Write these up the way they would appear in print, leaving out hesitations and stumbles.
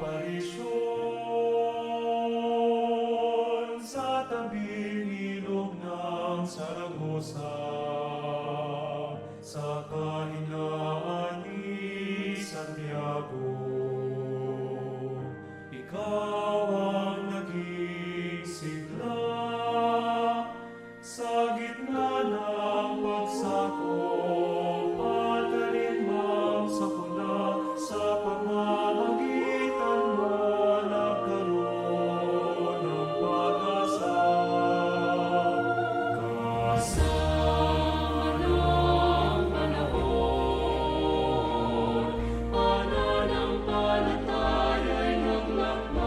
Aparisyon sa tabing ilog ng Saragosa, sa kahinaan ni Santiago. Ikaw ang naging sigla sa gitna ng pagsakop at alinmang sakuna. Sa pamamagitan mo nagkaroon ng pag-asa. Kasama ng panahon, pananampalataya'y naglakbay.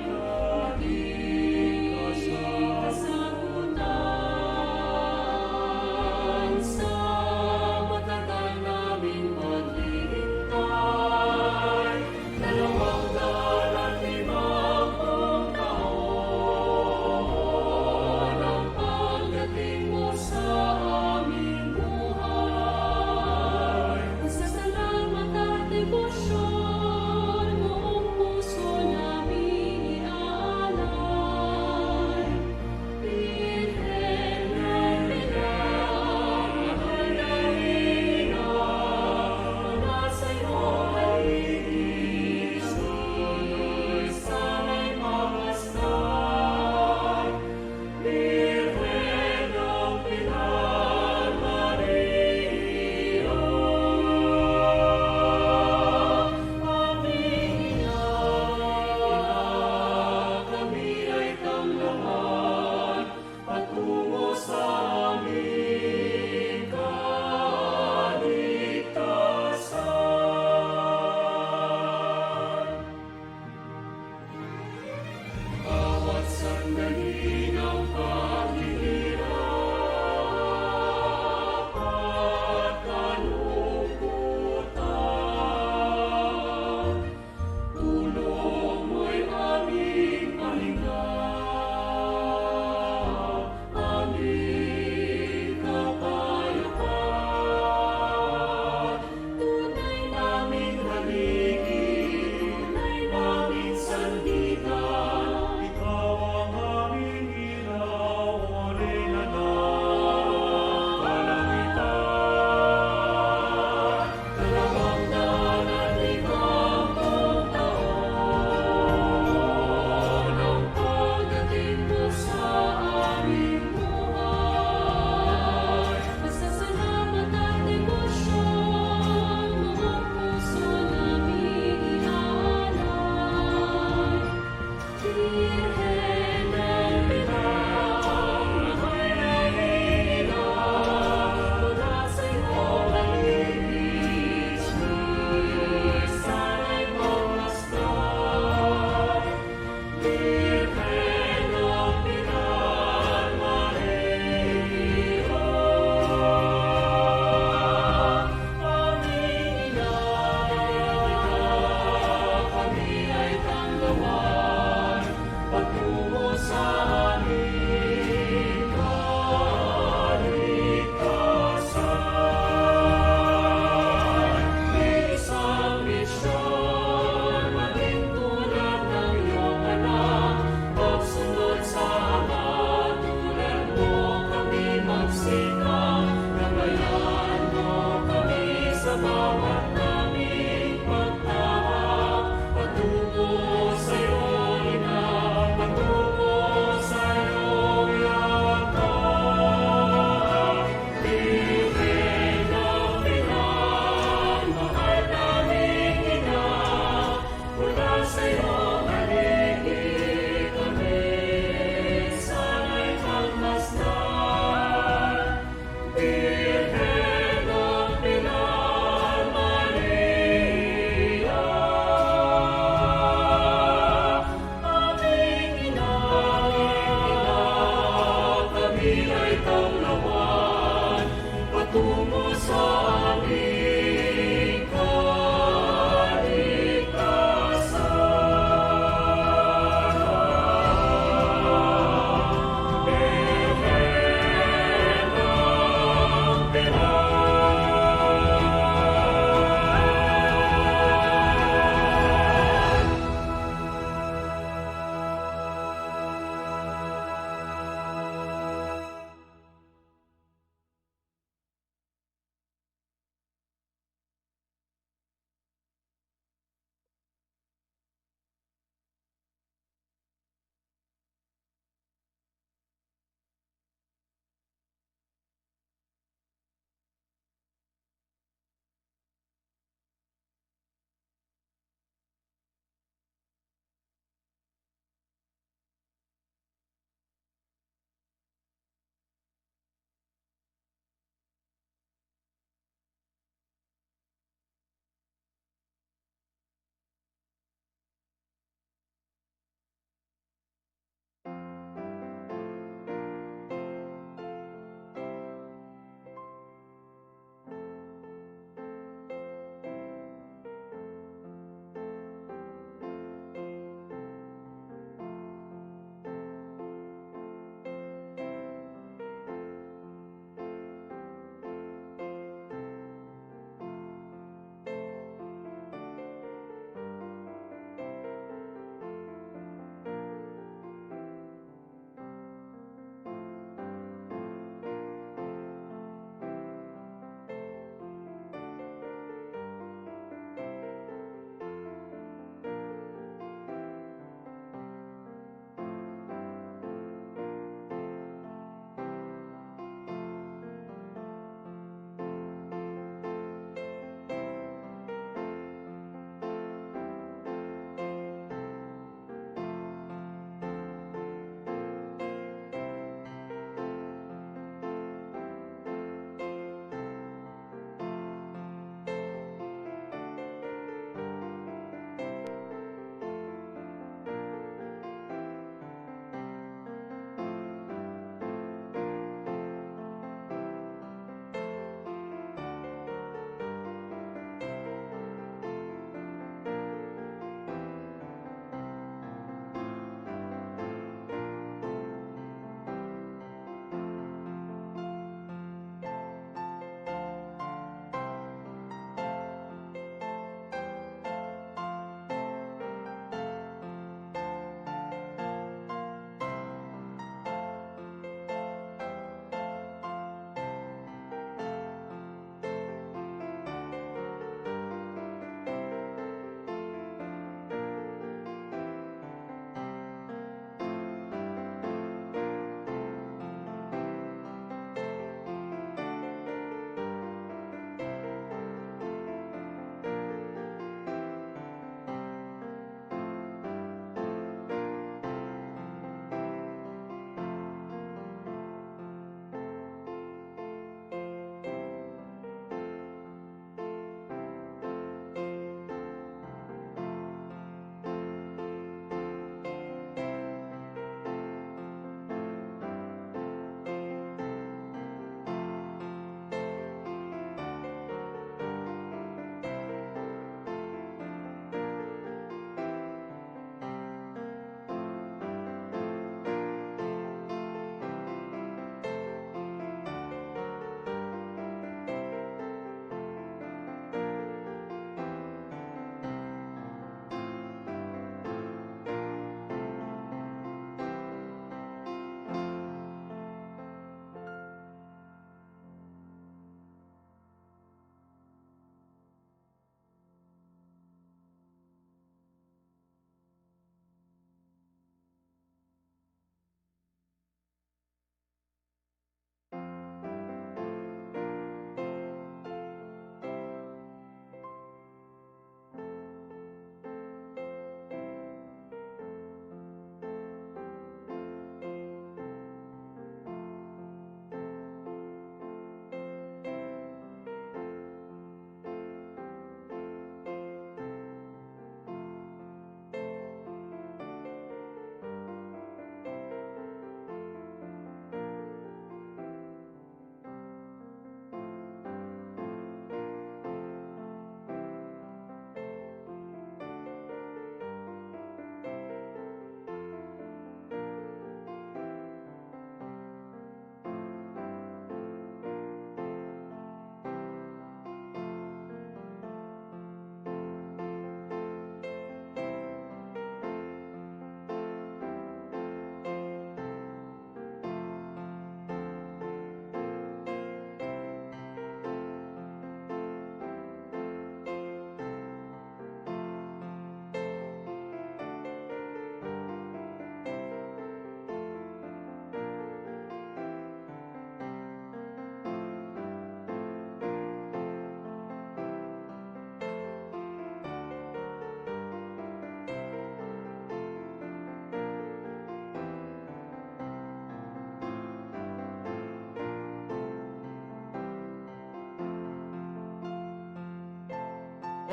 Naging kasagutan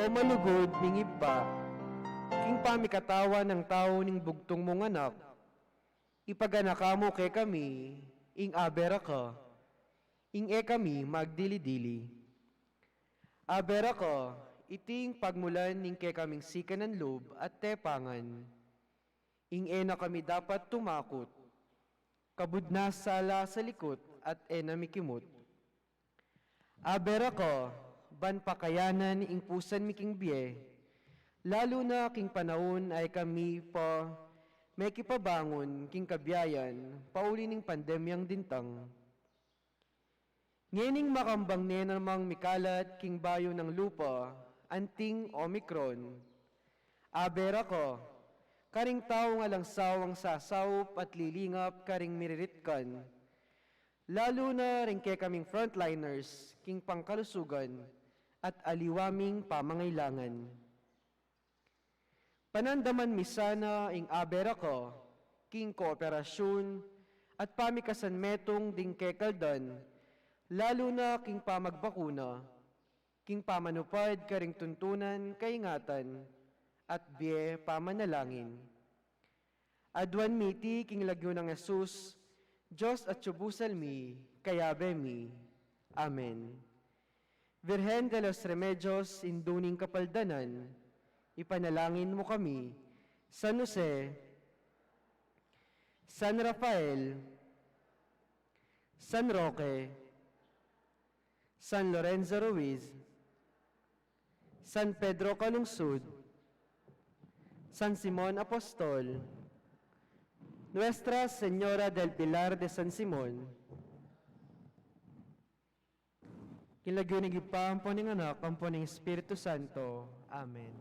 O malugod ning iba, king pamikatawa ng tao ning bugtong mong anak, ipaganaka mo kay kami, ing abera ka, ing kami magdili-dili. Abera ka, iting pagmulan ning kay kaming sikanan loob at tepangan, ing na kami dapat tumakot, kabudna sala sa likot at namikimot. Abera ka, ban pakayanan ing pusan miking biye, lalo na king panahon ay kami pa may kipabangon king kabiyayan, pauli ning pandemyang dintang. Ngening makambang namang mikalat king bayo ng lupa, anting Omicron. Abera ko, karing tao nga lang sawang sasawp at lilingap karing miriritkan. Lalo na rin kay kaming frontliners, king pangkalusugan, at aliwaming pamangailangan. Panandaman mi sana ing abera ko, king kooperasyon, at pamikasan metong ding kekaldan, lalo na king pamagbakuna, king pamanupad karing tuntunan, kaingatan, at biye pamanalangin. Adwan miti king lagyo ng Jesus, Diyos at subusal mi, kayabe mi. Amen. Virgen de los Remedios, induning kapaldanan, ipanalangin mo kami, San Jose, San Rafael, San Roque, San Lorenzo Ruiz, San Pedro Calungsod, San Simon Apostol, Nuestra Señora del Pilar de San Simon, kilagyo ni Gipa, ampo ning anak, ampo ning Espiritu Santo. Amen.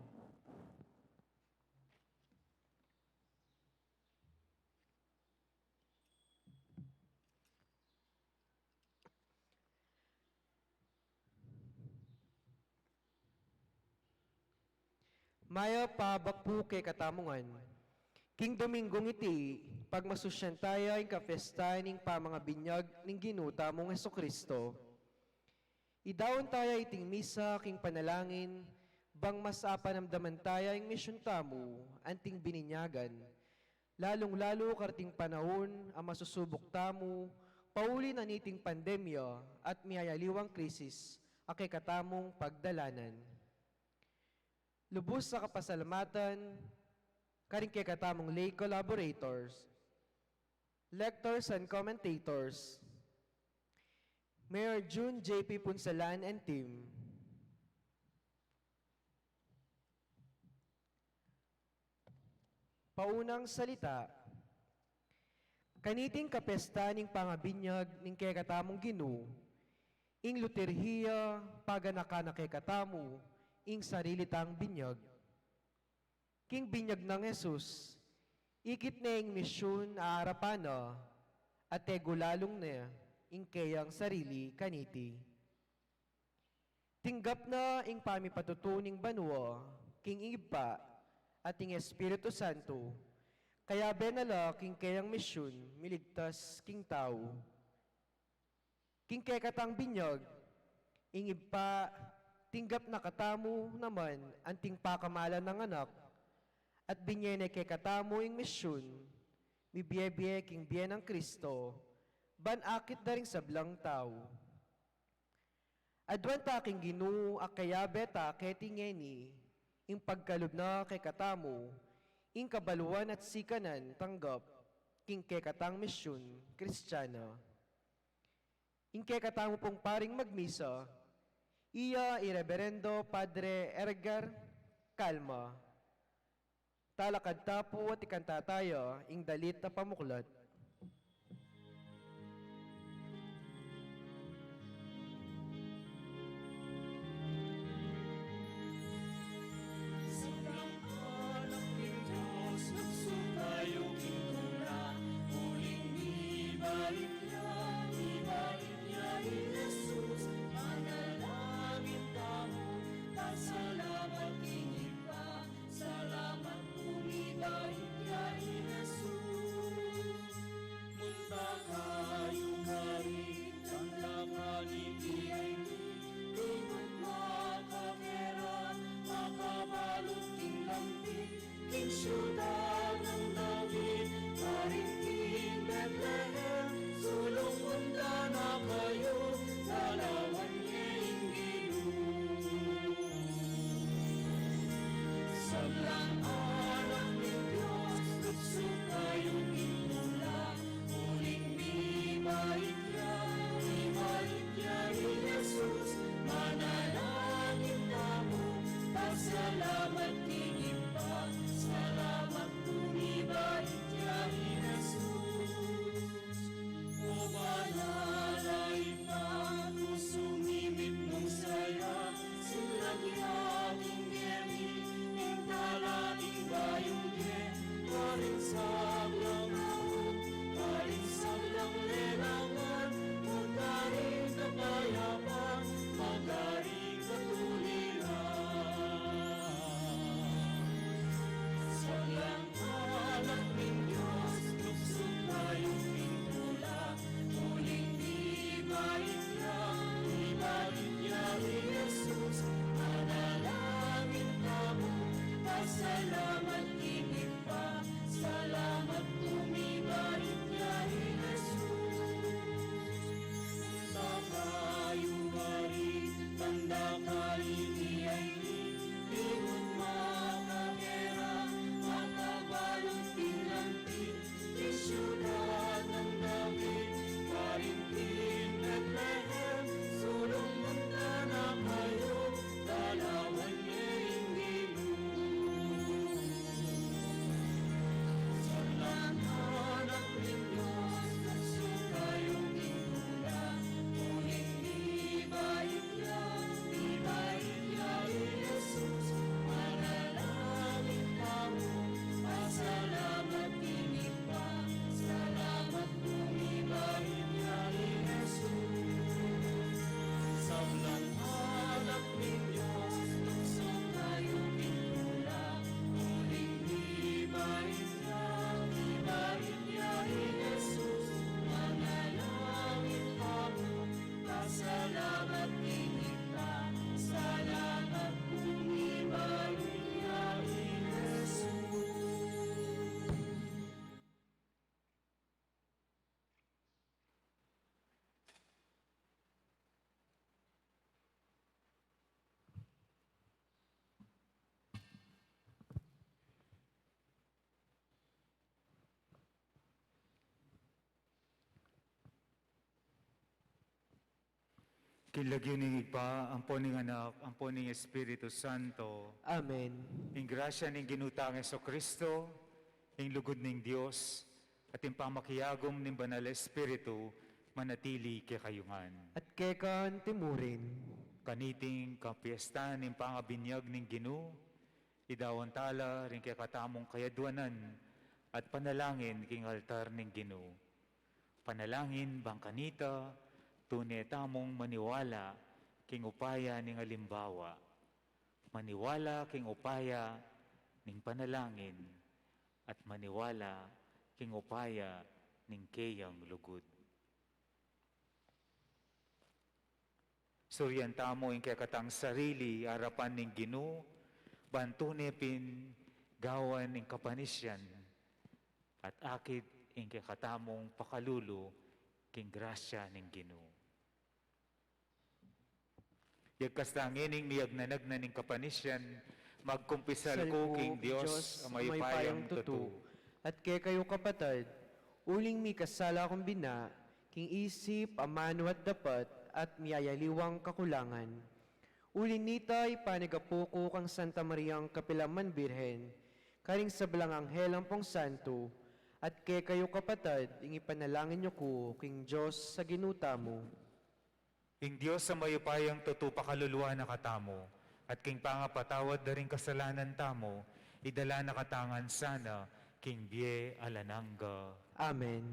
Maya pabakpu kay katamungan. King Domingong iti, pagmasusyan tayo ay kapesta ning pamanga binyag ning ginuta mong Hesukristo. Idawon tayo iting misa king panalangin, bang mas apanamdaman tayo ang misyon tamo, anting bininyagan. Lalong-lalo karting panahon ang masusubok tamo, pauli na niting pandemya at miyayaliwang krisis, akay katamong pagdalanan. Lubos sa kapasalamatan, karing kay katamong lay collaborators, lectors and commentators, Mayor June J.P. Punsalan and team, paunang salita, kaniting kapesta ning pangabinyag ning kay katamong Ginoo, ing luterhiya paganaka kay katamo, ing sarili tang binyag. King binyag ng Jesus, ikit na ing misyon aarapan na, at gulalong na ing kayang sarili kaniti. Tinggap na ing pamipatutuning banwa, king iba, at ing Espiritu Santo, kaya benala king kayang misyon, miligtas king tao. King kay katang binyag, ing iba, tinggap na katamo naman anting pakamalan ng anak at binyene kay katamo ing misyon, mibiye-biye king biye ng Kristo, ban akit na rin sablang tao. Adwan taking Ginoo akaya beta ketingeni, ing pagkalub na kay katamo, ing kabaluan at sikanan tanggap, king kay katang misyon, Kristiyana. Ing kay katamo pong paring magmisa, iya Ireverendo Padre Edgar Calma. Talakad tapo at ikanta tayo, ing dalit na pamuklat. Sobrang anak ng Diyos, nagsukayo king tula, uling ibalik niya ni Jesus, manalangin tamo, pasalamat king iba, salamat umibalik niya ni Jesus. Kinlagyo ning igpa, ang poning anak, ang poning Espiritu Santo, Amen. ing grasya ning ginutang Heso Kristo, ing lugod ning Dios, at ing pamakiyagom ning Banal Espiritu, manatili kay kayungan. At kekan timurin. Kaniting kapiesta ning pangabinyag ning Ginoo, idawan tala ring kay katamong kayadwanan, at panalangin king altar ning Ginoo. Panalangin bang kanita, tunay tamong maniwala king upaya ning alimbawa. Maniwala king upaya ning panalangin at maniwala king upaya ning kayang lugod. Suryan tamo ing kakatang sarili arapan ning Ginoo, bantune pin gawan ning kapanisyan at akit ing kakatamong pakalulu king grasya ning Ginoo. Yagkastangin ing miyag na ning kapanisyan, magkumpisal ko king Dios ang may payang tutu. At kay kayo kapatid, uling mi kasala akong bina, king isip, amano at dapat, at miyayaliwang kakulangan. Uling nitay panagapuko kang Santa Mariang Kapilaman Birhen, karing sa belang anghel ang pong santo, at kay kayo kapatid, ing ipanalangin niyo ko, king Diyos sa ginuta mo. Ing Dios sa mayupayang tutu pakaluluwa na katamo, at king pangapatawad na rin kasalanan tamo, idala na katangan sana, king Bie Alananga. Amen.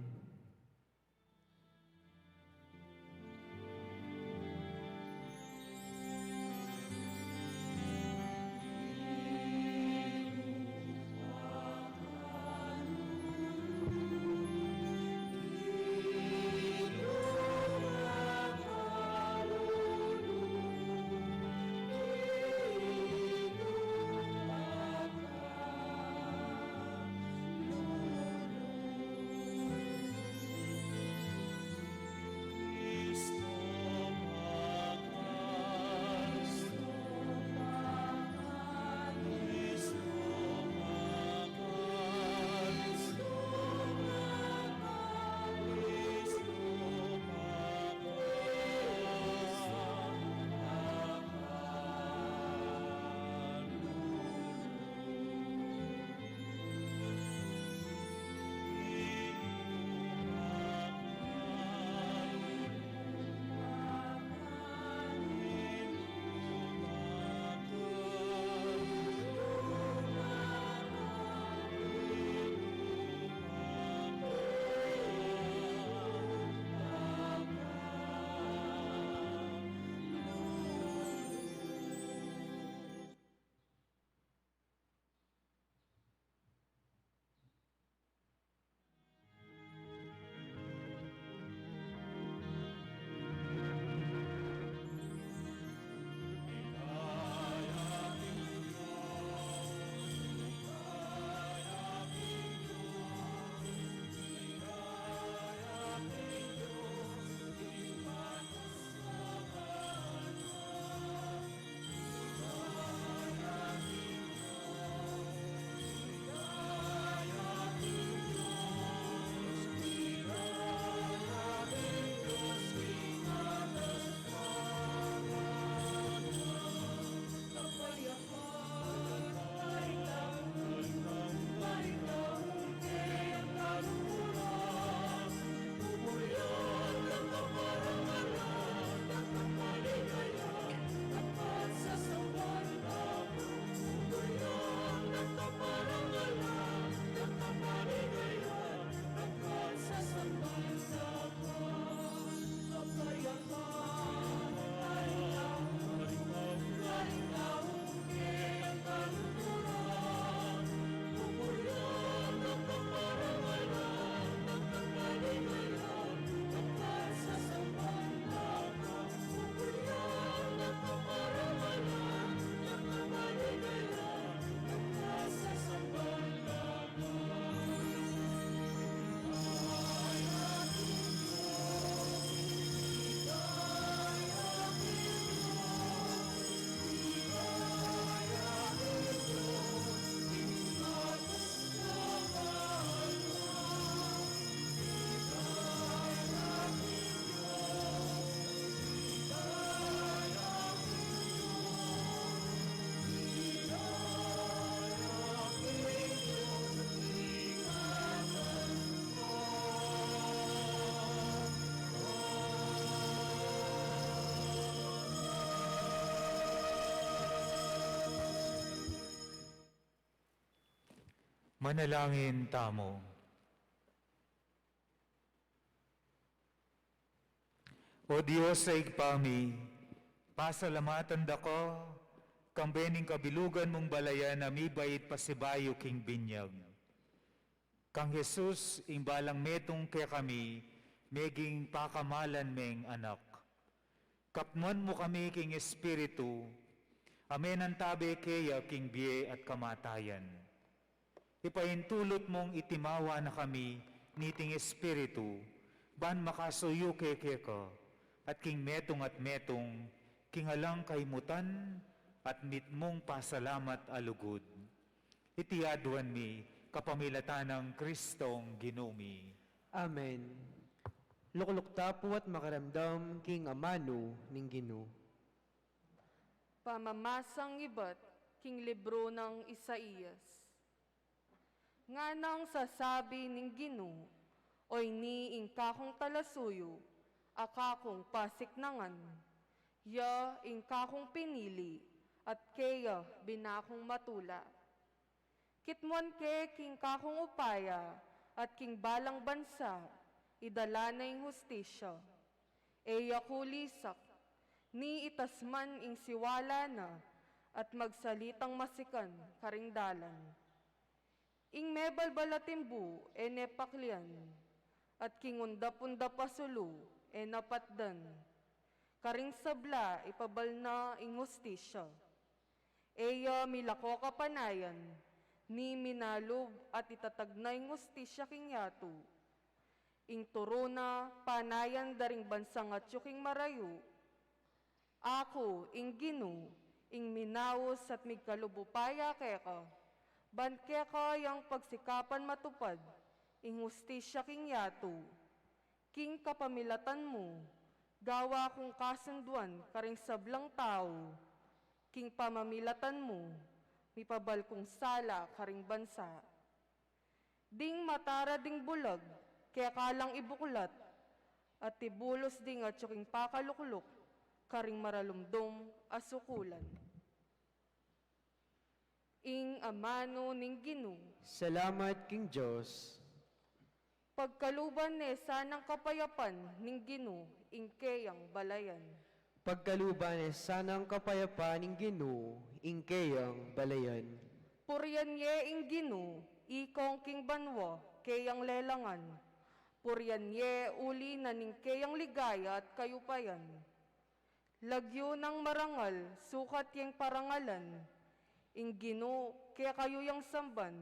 Manalangin tamo. O Diyos sa igpami, pasalamatan dako, kambening kabilugan mong balayan na mibait pasibayo king binyag. Kang Jesus, imbalang metong kaya kami, meging pakamalan meng anak. Kapnuan mo kami king Espiritu, amen ang tabi kaya king biye at kamatayan. Ipaintulot mong itimawa na kami, niting Espiritu, ban makasuyo keke ka, at king metong king alang kaimutan, at mitmong pasalamat alugod. Itiaduan mi, kapamilatan ng Kristong ginumi. Amen. Luklukta po at makaramdam king amano ning Ginoo. Pamamasang iba't king libro ng Isaías. Nga nang sasabi ning Ginoo, oy ni ingkakong talasuyo, akakong pasiknangan, ya ingkakong pinili, at kaya binakong matula. Kitmuan ke king kakong upaya, at king balang bansa, idala na ing hustisya. Eya kulisak, ni itasman ing siwala na, at magsalitang masikan karingdalan. Ing mebalbalatimbu, nepaklian, at king undap-undap pasulu, napatdan. Karing sabla, ipabal na ing hustisya. Eya milako kapanayan, ni minalub at itatag na ing hustisya king yato. Ing turo na panayan daring bansang at yuking marayo. Ako, ing Ginoo, ing minawos at migkalubupaya keka, ban keka yang pagsikapan matupad, ing hustisya king yato. King kapamilatan mo, gawa kong kasunduan karing sablang tao, king pamamilatan mo, mipabal kong sala karing bansa. Ding matara ding bulag, kaya kalang ibuklat, at tibulos ding at yuking pakalukluk, karing maralumdom asukulan. Ing amano ning Ginoo, Salamat king Diyos. pagkaluban ne sanang kapayapan ning Ginoo, ing keyang balayan. Pagkaluban ay sanang kapayapaan ning Ginoo, ingkeyang balayan. Puryan ye ing Ginoo, ikong king banwa, keyang lelangan. Puryan ye uli na ning keyang ligaya at kayupayan. Lagyo ng marangal, sukat yang parangalan. Ing Ginoo, kaya kayo yang samban,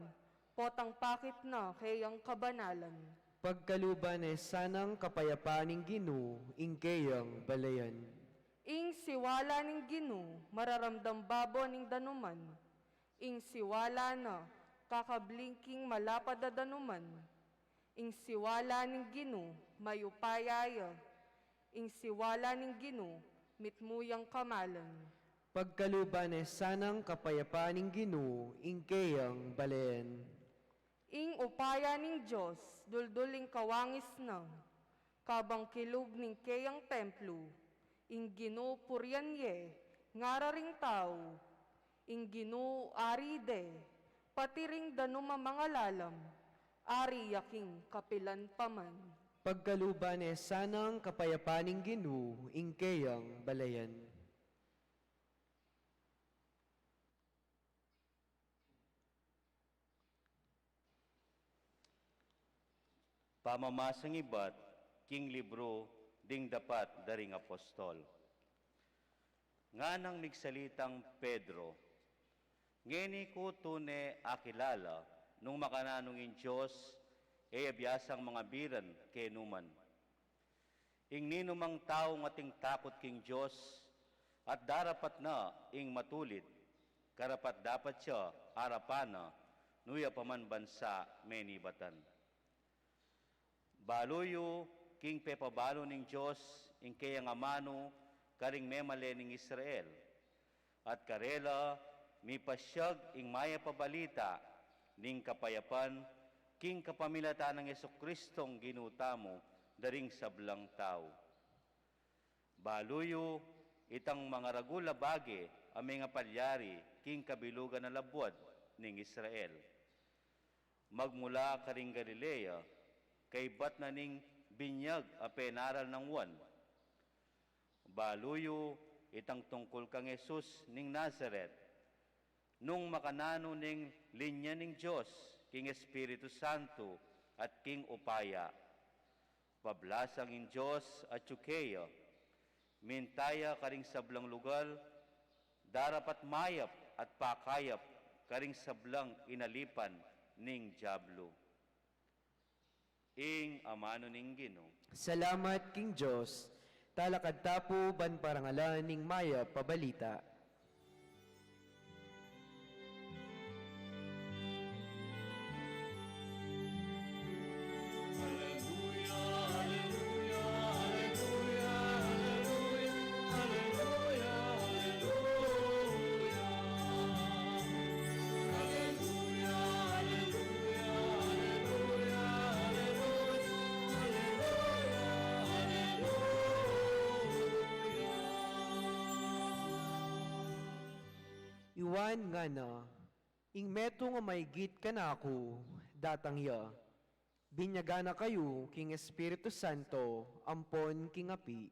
potang pakit na kayang kabanalan. Pagkaluban ay sanang kapayapaan ning Ginoo, ingkeyang balayan. Ing siwala ning Ginoo, mararamdam babo ning danuman. Ing siwala na, kakablingking malapad na danuman. Ing siwala ning Ginoo, mayupayaya. Ing siwala ning Ginoo, mitmuyang kamalan. Pagkaluban ay sanang kapayapaan ning Ginoo, ingkeyang balayan. Ing upaya ning Diyos, dulduling kawangis na. Kabang kilub ning keyang templo, ing Ginoo puryan ye, ngararing tao, ing Ginoo ari de, pati ring danuma mga lalam, ari yaking kapilan paman. Pagkaluban ay sanang kapayapaan ning Ginoo, ingkeyang balayan. Pamamasang iba't king libro ding dapat daring apostol. Nga nang migsalitang Pedro, ngeni ko tune akilala nung makananong in Diyos, abiyasang mga biran kenuman. Ing ninumang tao ating takot king Diyos, at darapat na ing matulid, karapat dapat siya arapana, nuya paman bansa menibatan. Baluyo, king pepabalo ning Diyos, ing kayang amano, karing memale ning Israel. At karela, mi pasyag ing maya pabalita, ning kapayapan, king kapamilatan ng Yesukristong ginutamo, daring sablang tao. Baluyo, itang mga ragula bage, aming palyari, king kabilugan na labuad ning Israel. magmula karing Galilea, kay bat na ning binyag a penaral ng wan. Baluyo, itang tungkol kang Jesus ning Nazaret, nung makanano ning linya ning Diyos, king Espiritu Santo at king upaya. Pablasang in Diyos at Yukeya, mintaya karing sablang lugar, darapat mayap at pakayap karing sablang inalipan ning Diablo. Ing amano ning Ginoo. Salamat King Diyos, talakad tapo ban parangalan ning maya pabalita. Iwan nga na, ing meto nga maygit ka na ako, datang ya. Binyaga na kayo, King Espiritu Santo, ampon king api.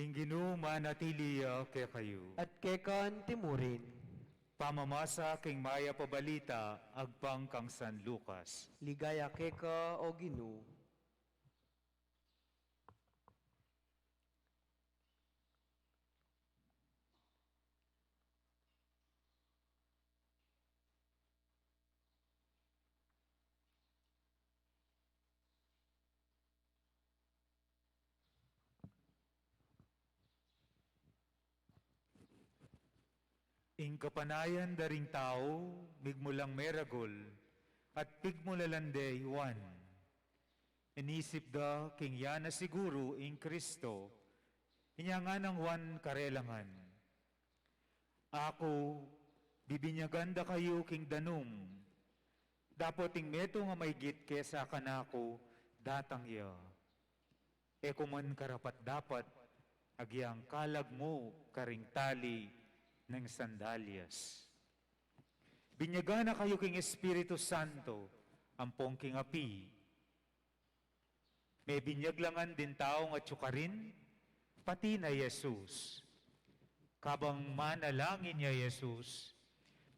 Ing Ginoo manatiliya kay kayo. At kekan timurin, Pamamasa king maya pabalita, agpang kang San Lucas. ligaya keka o Ginoo. Ing kapanayan daring tao, migmulang meragol, at pigmulalande Juan. Inisip da king yana siguro ing Kristo, inya nga ng Juan karelangan. Ako, bibinyagan da kayo king danum, dapat ing meto nga maygit kesa kanako, datang ya. E kuman karapat dapat, agyang kalag mo karing tali, ng sandalyas. Binyaga na kayo king Espiritu Santo, ampong king api. May binyaglangan din taong at syukarin, pati na Jesus. Kabang manalangin niya Jesus,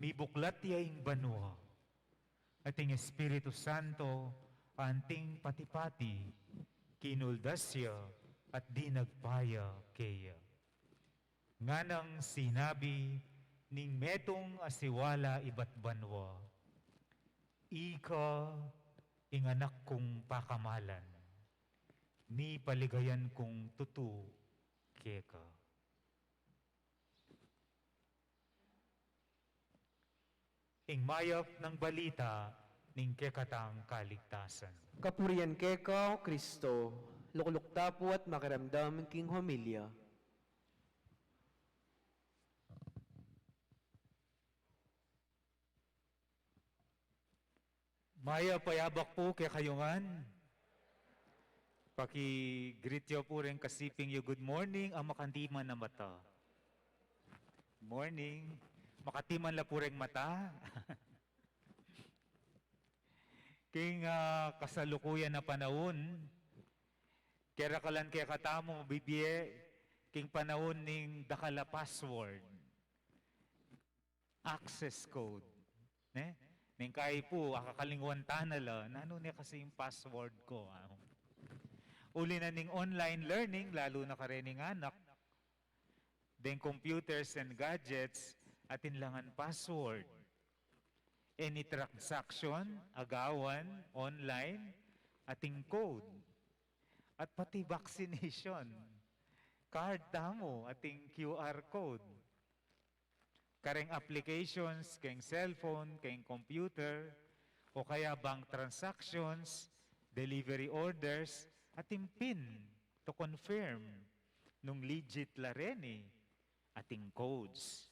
may buklat niya ing banwa. At ing Espiritu Santo, anting pati-pati, kinuldas siya at di nagpaya kaya. Nganang sinabi ning metong asiwala iba't banwa, ika ing anak kong pakamalan, ni paligayan kong tutu keka. Ing mayap ng balita ning kekatang kaligtasan. Kapurian keka o Kristo, luklukta po at makiramdam king homilya. Maya payabak po kay kayungan. Paki-greet yo po rin kasiping yo good morning ang makandiman na mata. Morning. Makatiman la po rin mata. King kasalukuyan na panahon, kaya kalan kaya katamo mabibiye, king panahon ning dakala password, access code. Ne? Ning kay po, akakalingwan tanala, nano niya kasi yung password ko. Uli na ning online learning, lalo na karening anak, then computers and gadgets, atin langan password. Any transaction, agawan, online, ating code. at pati vaccination. Card tamo, ating QR code. Kareng applications, keng cellphone, keng computer, o kaya bank transactions, delivery orders, ating PIN to confirm nung legit la rin ating codes.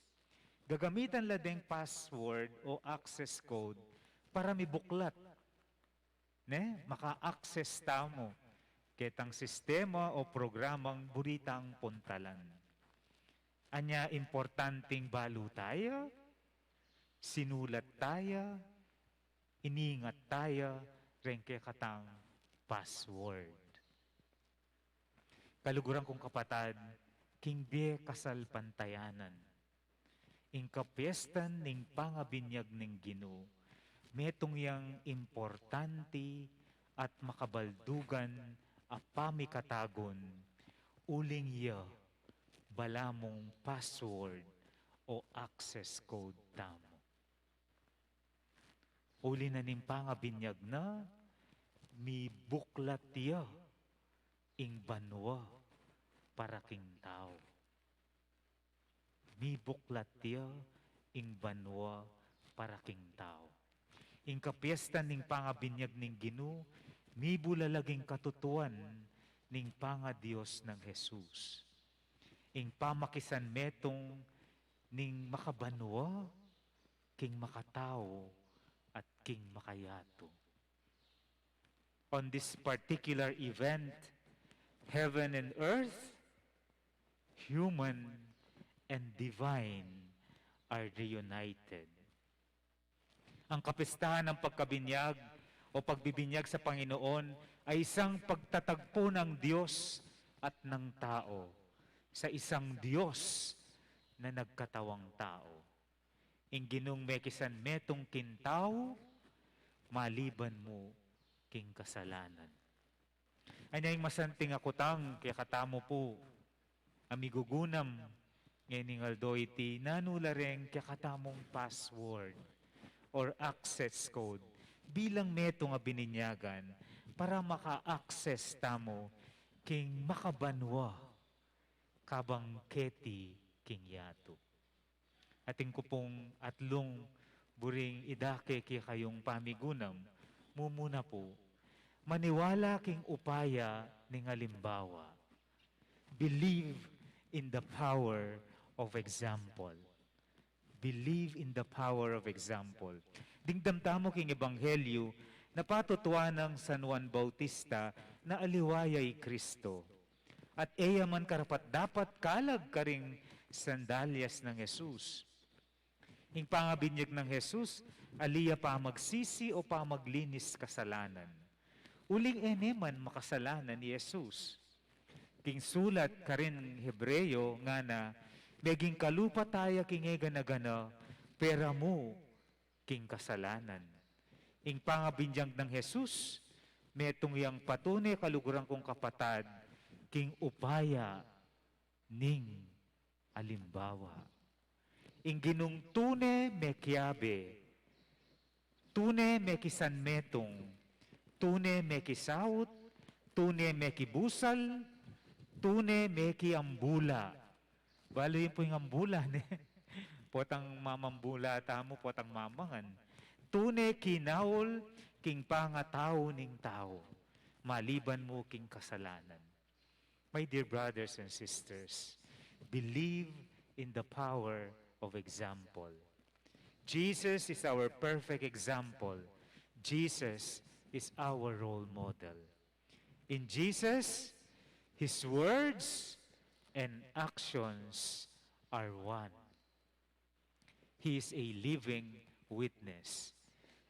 Gagamitan la ding password o access code para may buklat. Maka-access tamo ketang sistema o programang buritang puntalan. Anya importanteng balo tayo, sinulat tayo, iningat tayo, rengke katang password. Kaluguran kong kapatad, king be kasal pantayanan. Ing kapiestan ning pangabinyag ning Ginoo, metong yang importante at makabaldugan a pamikatagon, uling ya balamong password o access code tamo. Uli na ning pangabinyag na, mi buklat ya ing banwa para king tao. Mi buklat ya ing banwa para king tao. Ing kapiestan ning pangabinyag ning Ginoo, mi bulalaging katutuan ning panga-Dios ng Jesus. Ing pamakisan metong ning makabanwa, king makatao, at king makayato. On this particular event, heaven and earth, human and divine are reunited. Ang kapistahan ng pagkabinyag o pagbibinyag sa Panginoon ay isang pagtatagpo ng Diyos at ng tao sa isang Diyos na nagkatawang tao. Ing ginong mekisan metong kintaw, maliban mo king kasalanan. Anyay masanting akutang kaya katamo po, amigugunam, ngayon aldo iti nanulareng kaya katamong password or access code bilang meto nga bininyagan para maka-access tamo king makabanwa kabang keti king yato. Ating kupong atlong buring idake kaya kayong pamigunam, mumuna po, maniwala king upaya ning halimbawa. Believe in the power of example. Believe in the power of example. Dingdamtamo king ebanghelyo na patutuan ng San Juan Bautista na aliwayay Kristo. At eya man karapat dapat kalag karing sandalyas ng Jesus. Ing pangabinyag ng Jesus, aliya pa magsisi o pa maglinis kasalanan. Uling ene man makasalanan ni Jesus. King sulat karin ng Hebreyo nga na, beging kalupa tayo king gana pera mo king kasalanan. Ing pangabinyag ng Jesus, metong yang patunay kaluguran kong kapatad, king upaya ning alimbawa. Ing ginung tune me kiabe, tune me kisan metong, tune me kisaut, tune me kibusal, tune me kiambula. Balo yun po yung ambula, ne? Potang mamambula tamo, potang mamangan. Tune kinaul, king pangatao ning tao, maliban mo king kasalanan. My dear brothers and sisters, believe in the power of example. Jesus is our perfect example. Jesus is our role model. In Jesus, His words and actions are one. He is a living witness.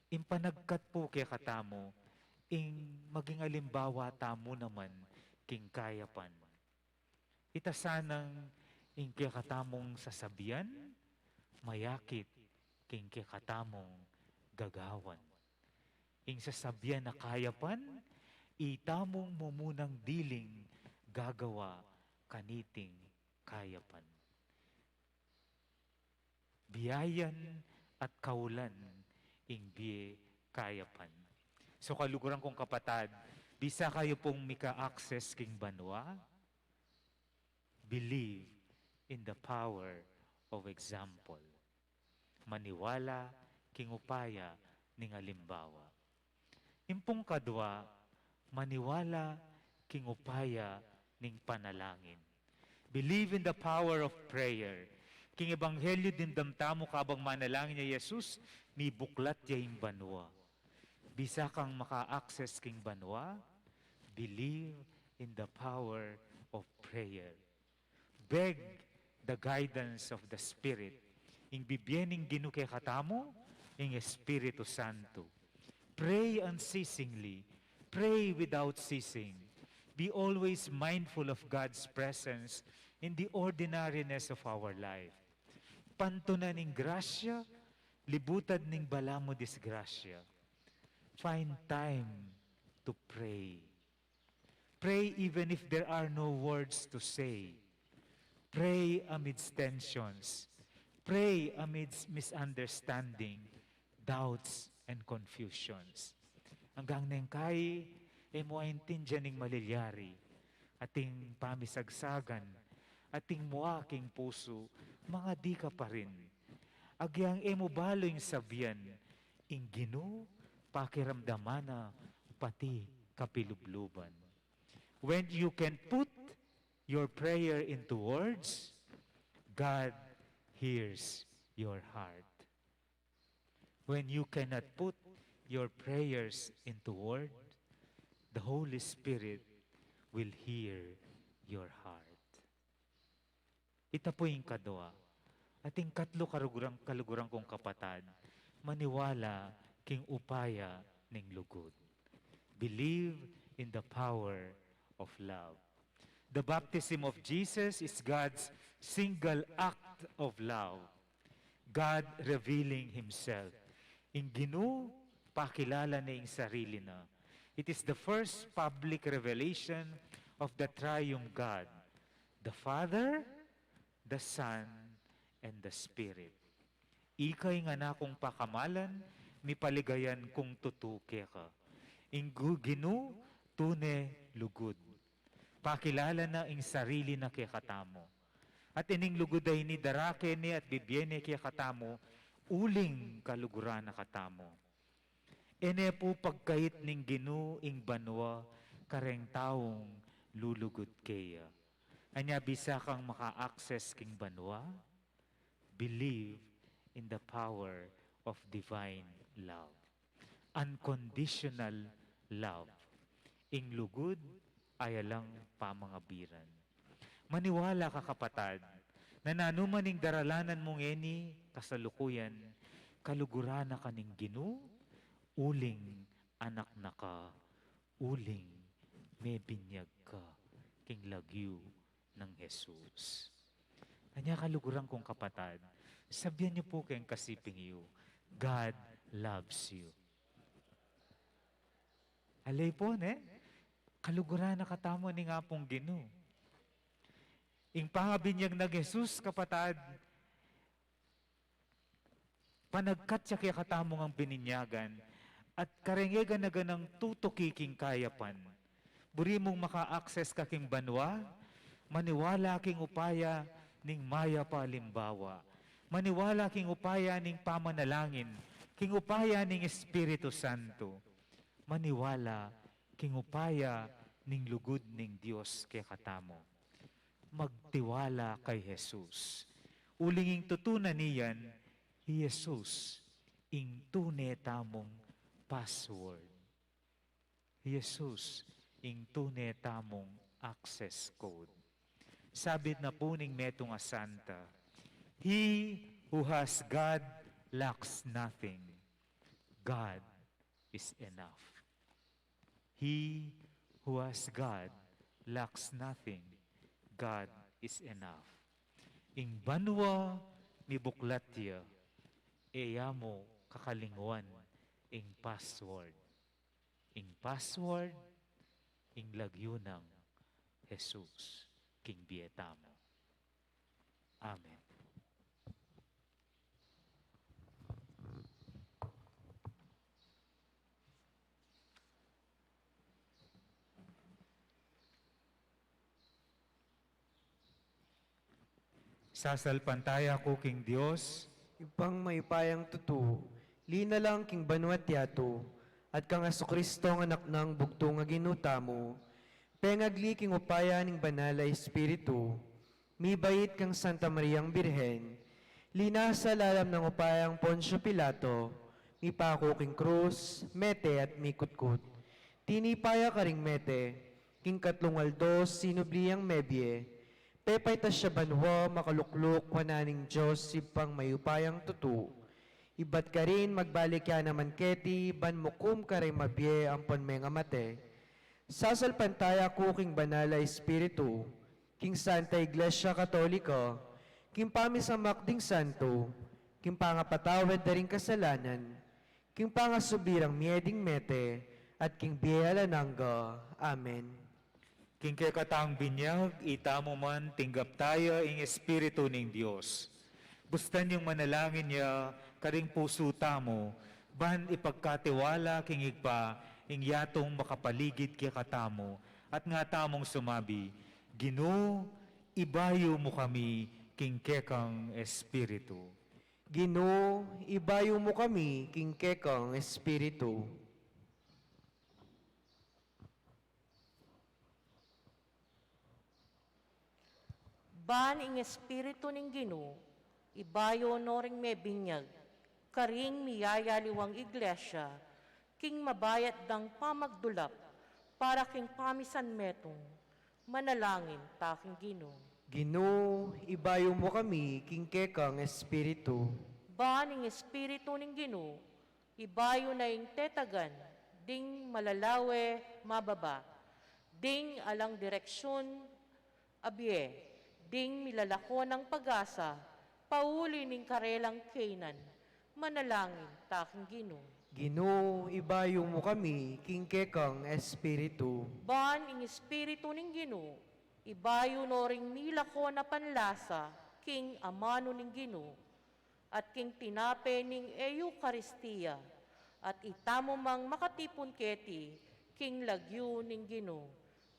Impanagkat po kaya katamo, ing maging alimbawa tamo naman, king kayapan. Itasanang ing kaya katamong sasabian, mayakit king kaya katamong gagawan. Ing sasabian na kayapan, itamong mumunang diling gagawa kaniting kayapan. Biyayan at kaulan ing biye kayapan. So kaluguran kong kapatad, Bisa kayo pong mika-access king banwa, believe in the power of example. Maniwala king upaya ning alimbawa. Impong kadwa, maniwala king upaya ning panalangin. Believe in the power of prayer. King ebanghelyo din damtamo kabang manalangin niya Jesus, mi buklat yaing banwa. Bisa kang maka-access king banwa, believe in the power of prayer. Beg the guidance of the Spirit. Ing bibyening ginu kay katamo, ing Espiritu Santo. Pray unceasingly. Pray without ceasing. Be always mindful of God's presence in the ordinariness of our life. Pantunan ning grasya, libutad ning balamo disgrasya. Find time to pray. Pray even if there are no words to say. Pray amidst tensions. Pray amidst misunderstanding, doubts, and confusions. Hanggang nengkay, mo intindihan ning malilyari, ating pamisagsagan, ating muaking puso, mga di ka pa rin. Agyang emo baloy sabian, ing Ginoo, pakiramdamana, pati kapilubluban. When you can put your prayer into words, God hears your heart. When you cannot put your prayers into word, the Holy Spirit will hear your heart. Ita po yung kadwa. Ating katlo kalugurang kong kapatad, maniwala king upaya ning lugod. Believe in the power of love. The baptism of Jesus is God's single act of love. God revealing Himself. In Ginoo, pakilala na ing sarili na. It is the first public revelation of the triune God, the Father, the Son, and the Spirit. Ikay nga na kong pakamalan, mipaligayan kung tutuke ka. Inggu Ginoo, tune lugod. Pakilala na ing sarili na kay katamo. At ining lugod ay ni darake ni at bibyene kay katamo, uling kaluguran na katamo. Ene po pagkait ning Ginoo ing banwa, kareng taong lulugod kaya. Anya bisa kang maka-access king banwa, believe in the power of divine love. Unconditional love. Ing lugod ay alang pamangabiran. Maniwala ka kapatad, na nanumaning daralanan mong eni kasalukuyan, kaluguran na kaning Ginoo, uling anak na ka, uling may binyag ka, king lagyu ng Jesus. Kanya kaluguran kong kapatad, sabihan niyo po kayong kasiping iyo, God loves you. Alay po, kaluguran na katamo ni nga pong Ginoo. Ing pangabinyag na Jesus, kapatad, panagkat siya kaya katamong ang bininyagan, at karengegan na ganang tutukiking kayapan. Buri mong maka-access ka king banwa, maniwala king upaya ning maya palimbawa. Maniwala king upaya ning pamanalangin, king upaya ning Espiritu Santo. Maniwala king upaya ning lugod ning Dios kay katamo. Magtiwala kay Jesus. Ulinging tutunan niyan, Jesus, ing tune tamong password. Jesus, ing tune tamong access code. Sabit na po ning metong asanta, He who has God lacks nothing. God is enough. He who has God lacks nothing. God is enough. Ing banwa ni buklatya, eya mo kakalingwan ing password. Ing password, ing lagyo ng Jesus, king bietamo. Amen. Sasalpantaya ko king Dios, Ipang may payang tutu, lina lang king banwat yato, at kang Kristo ang anak ng bugtong nga ginuta mo, pengagli king upaya ning banala Espiritu, mi bait kang Santa Mariang Birhen, lina sa lalam ng upayang Poncio Pilato, mi pako king krus, mete at mi kutkut, tinipaya ka ring mete, king katlungaldos sinubliyang mebye, pepay ta siya banwa makaluklok wananing Diyos ipang mayupayang tutu. Ibat ka rin magbalik ya naman keti, ban mukum ka rin mabye ang panmenga mate. Sasalpantaya ko king banala Espiritu, king Santa Iglesia Katolika, king pamisamak ding santo, king pangapatawad na ring kasalanan, king pangasubirang mieding mete, at king biyalanangga. Amen. king katang binyag, itamo man tinggap tayo ing Espiritu ning Dios. Bustan yung manalangin niya, karing puso tamo, ban ipagkatiwala king igpa, ing yatong makapaligid kaya katamo, at nga tamong sumabi, Ginoo, ibayo mo kami, king kekang Espiritu. Ginoo, ibayo mo kami, king kekang Espiritu. Ban ing Espiritu ning Ginoo, ibayo no ring may binyag, karing miyayaliwang iglesia, king mabayat dang pamagdulap, para king pamisan metong, manalangin taking Ginoo. Ginoo, ibayo mo kami, king kekang Espiritu. Ban ing Espiritu ning Ginoo, ibayo na ing tetagan, ding malalawe mababa, ding alang direksyon abye, ding milalako ng pag-asa, pauli ning karelang Canaan, manalangin taking Ginoo. Ginoo, ibayo mo kami, king kekang Espiritu. Ban ing Espiritu ning Ginoo, ibayo no ring milako na panlasa, king amano ning Ginoo, at king tinape ning Eucharistia, at itamo mang makatipon keti, king lagyo ning Ginoo,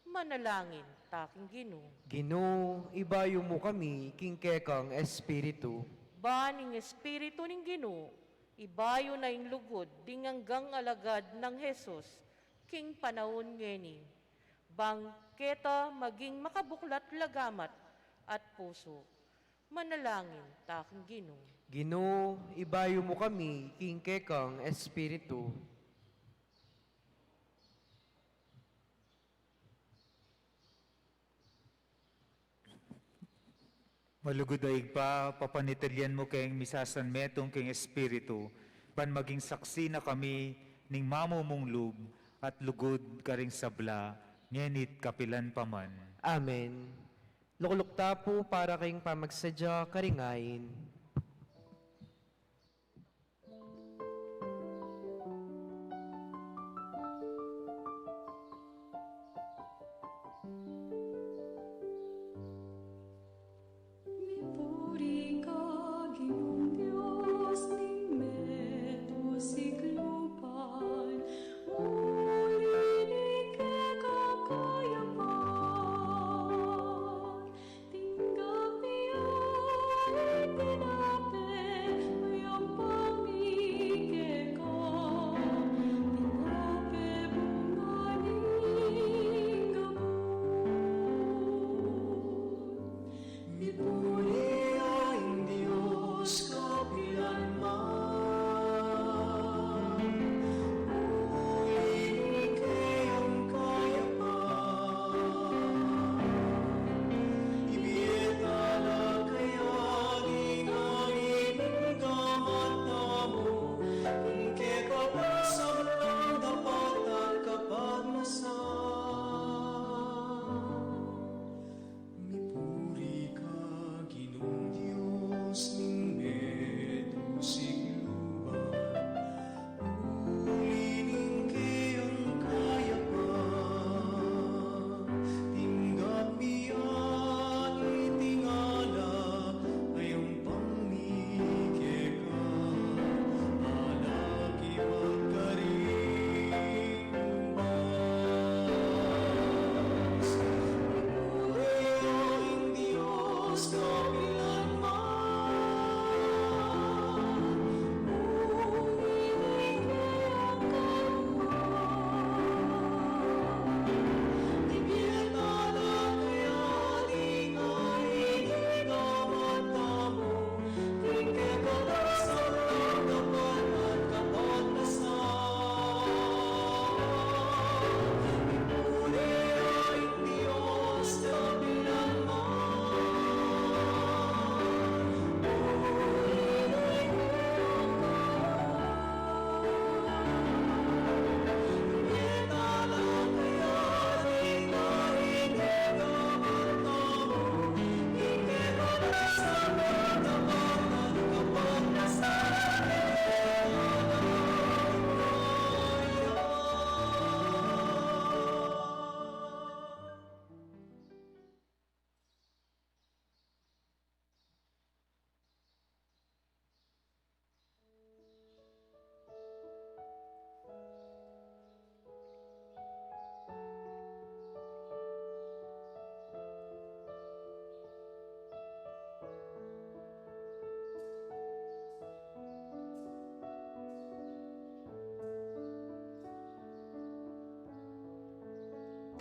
manalangin taking Ginoo. Ginoo, ibayo mo kami, king kekang Espiritu. Ban ing Espiritu ning Ginoo, ibayo na ing lugod ding hanggang alagad ng Jesus, king panahon ngeni. Bangketa maging makabuklat lagamat at puso. Manalangin taking Ginoo. Ginoo, ibayo mo kami, king kekang Espiritu. Malugod daig pa, papanitilyan mo kayong misasan metong king Espiritu, ban maging saksi na kami ning mamumong lub at lugod karing sabla, nyenit kapilan paman. Amen. Luklukta po para kayong pamagsadya karingain. Mipuri ka, Ginoong Diyos, ning meto siklupan, uli ni kekakayapan, tinggap niya itinalaga.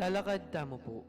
Talakad tamo po.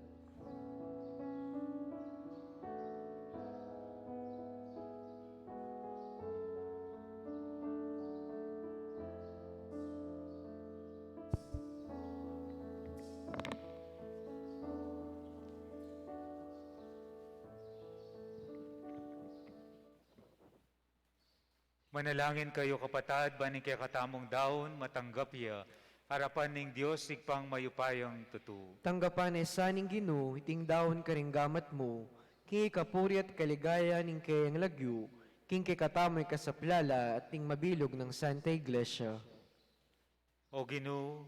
Manalangin kayo kapatad, baning kay katamong daon, matanggap iya, harapan ning Dios sigpang mayupayang tutu. Tanggapan ay saning Ginoo, iting dahon ka ring gamat mo, king ikapuri at kaligaya ning kayang lagyo, king katamoy kasaplala at ting mabilog ng Santa Iglesia. O Ginoo,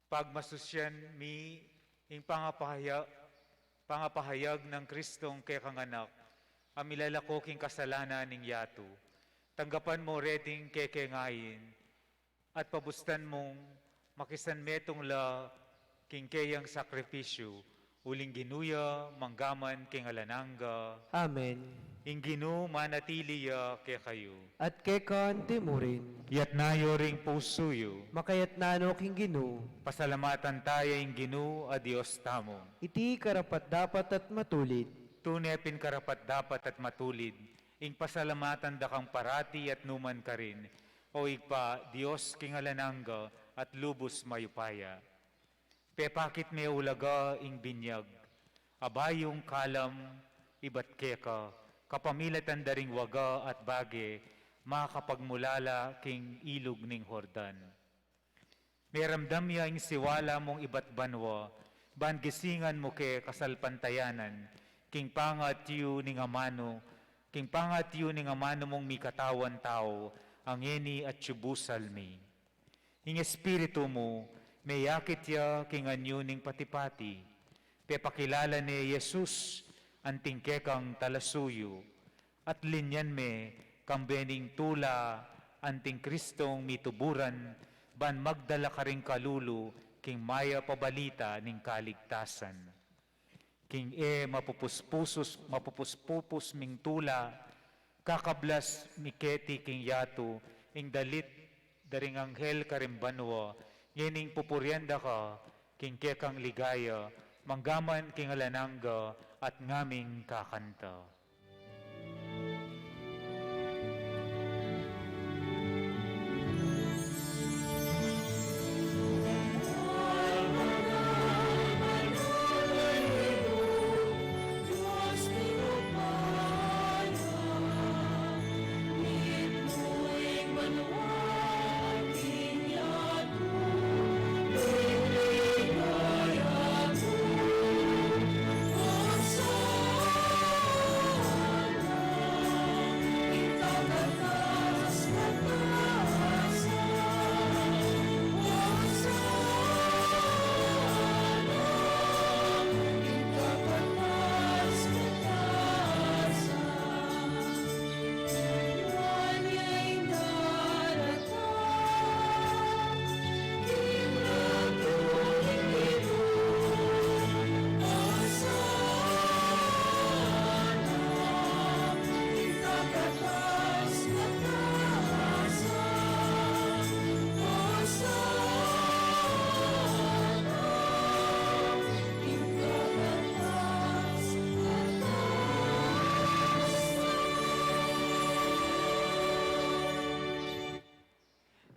pagmasusyan mi ing pangapahayag ng Kristong kay kanganak, amilalako king kasalanan ning yato. Tanggapan mo reting kekengayin, at pabustan mong makisanmetong la king kayang sakripisyo, uling ginuya, manggaman king alananga, Amen. ing Ginoo manatiliya kay kayo. At kekan timurin, Yat nayo ring pusuyo, makayat nano king Ginoo, pasalamatan tayo ing Ginoo a Dios tamo. iti karapat dapat at matulid, Tunay karapat dapat at matulid, ing pasalamatan da kang parati at numan ka rin, o igpa Dios king alananga at lubos mayupaya. Pepakit may ulaga ing binyag, abayong kalam ibat keka, kapamilatan daring waga at bage, makapagmulala king ilog ning Hordan. May ramdam ya ing siwala mong ibat banwa, ban gisingan mo ke kasalpantayanan, king pangatyo ning amano, mong mikatawan tao, ang eni at tsubusal mi. Ing espiritu mo, may yakit ya king anyo ning patipati, pepakilala ni Jesus, anting kekang talasuyo, at linyan me, kambening tula, anting Kristong mituburan, ban magdala ka ring kalulu, king maya pabalita ning kaligtasan. King mapupuspupos ming tula, kakablas miketi king yato, ing dalit daring anghel karimbanwa, yening pupuryanda ka, king kekang ligaya, manggaman king alananga, at ngaming kakanta.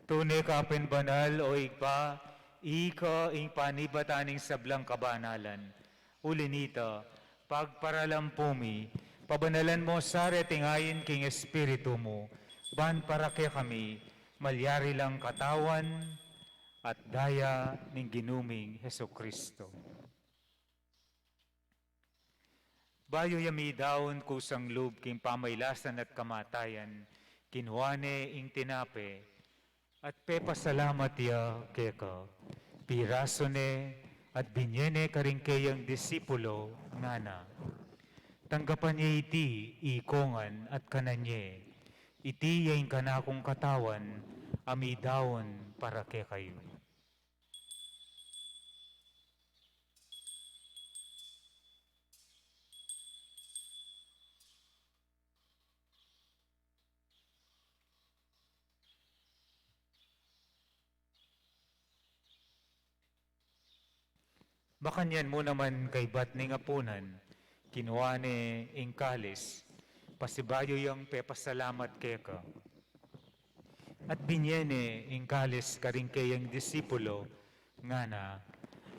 Tunay kapin banal o igpa, ika ing panibataning sablang kabanalan. Ulinita, pagparalampumi, pabanalan mo sa retingayin king espiritu mo, ban para kay kami, malyari lang katawan at daya ning ginuming Heso Kristo. Bayo yami daon kusang lub king pamaylasan at kamatayan, kinuane ing tinape, at pepasalamat ya keka, pirasone at binyene karing kayang disipulo ngana. Tanggapan niya iti ikongan at kananye, iti yaing kanakong katawan, amidawon para kay kayo. Bakanyan mo naman kay bat ni ngapunan, kinuha ni ingkalis, pasibayo yung pepasalamat keka. At binyene ingkalis karing kayang disipulo, nga na,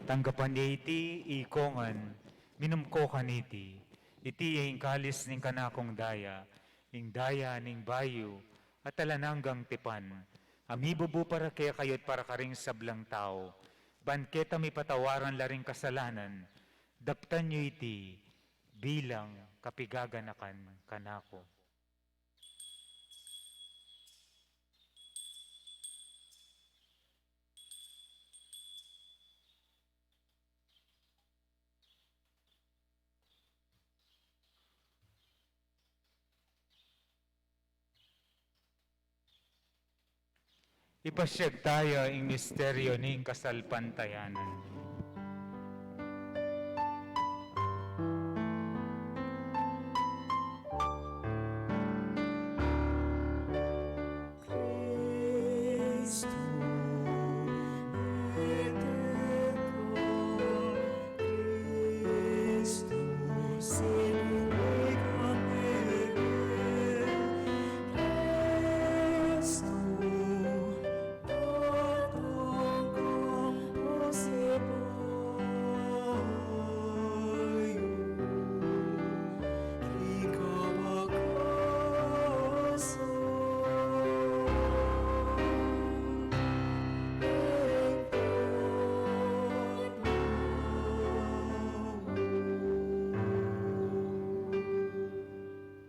tanggapan niya iti ikongan, minumko kaniti, iti ingkalis ning kanakong daya, ing daya ning bayo, at talananggang tipan, amibubu para kaya kayot para karing sablang tao, banketa mi patawaran laring kasalanan, daptan nyo iti bilang kapigaganakan kanako. Ipasyag tayo ang misteryo ning kasalpantayanan.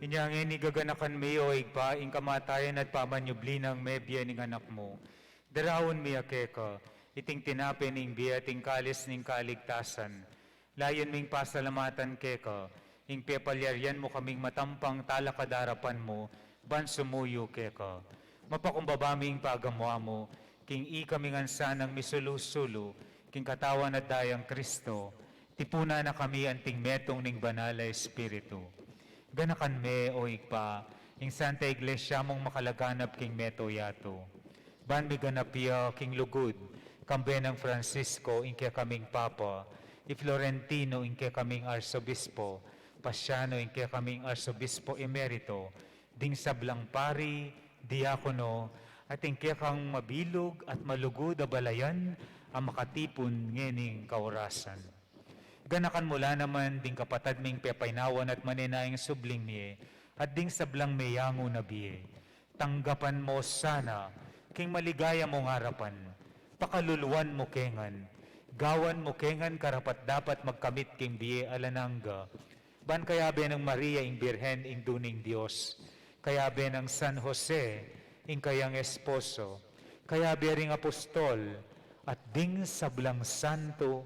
Inyangin igaganakan mi o igpa, ing kamatayan at pamanyubli ng mebya ning anak mo. Darawon mi akeka, iting tinapin ing biya ting kalis ning kaligtasan. Layon ming pasalamatan keka, ing pepalyaryan mo kaming matampang talakadarapan mo, ban sumuyo keka. Mapakumbaba ming pagamwa mo, king i kaming ansanang misulusulo, king katawan at dayang Kristo, tipuna na kami anting metong ning banala Espiritu. Ganakan me o igpa, ing Santa Iglesia mong makalaganap king meto yato. Ban mi ganapia king lugod, kambe ng Francisco ing kaya kaming Papa, i Florentino ing kaya kaming Arsobispo, Pasiano ing kaya kaming Arsobispo Emerito, ding sablang pari, diakono, at ing kaya kang mabilog at malugod a balayan, ang makatipon ngening kaurasan. Ganakan mula naman ding kapatad ming pepainawan at maninayang subling miye, at ding sablang mayango na biye. Tanggapan mo sana, king maligaya mong harapan, pakaluluan mo kengan, gawan mo kengan karapat dapat magkamit king biye alanangga, ban kayabe ng Maria ing Birhen ing duning Diyos, kayabe ng San Jose ing kayang esposo, kayabe ring apostol, at ding sablang santo,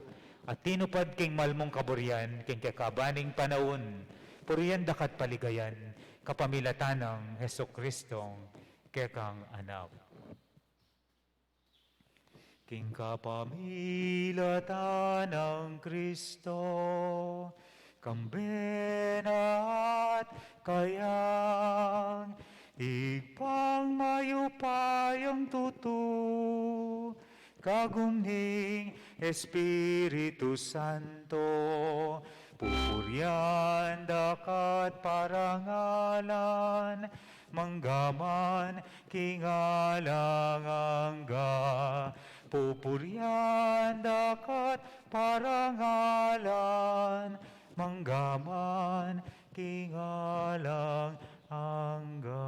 at tinupad king malmong kaburyan, king kakabaning panahon, puriyan dakat paligayan, kapamilatan ng Heso Kristong kekang anak. King kapamilatan ng Kristo, kambenat kayang ipangmayupayang tutu, kagumning Espiritu Santo, pupuryan dakat parangalan, manggaman kingalang angga, pupuryan dakat parangalan, manggaman kingalang angga.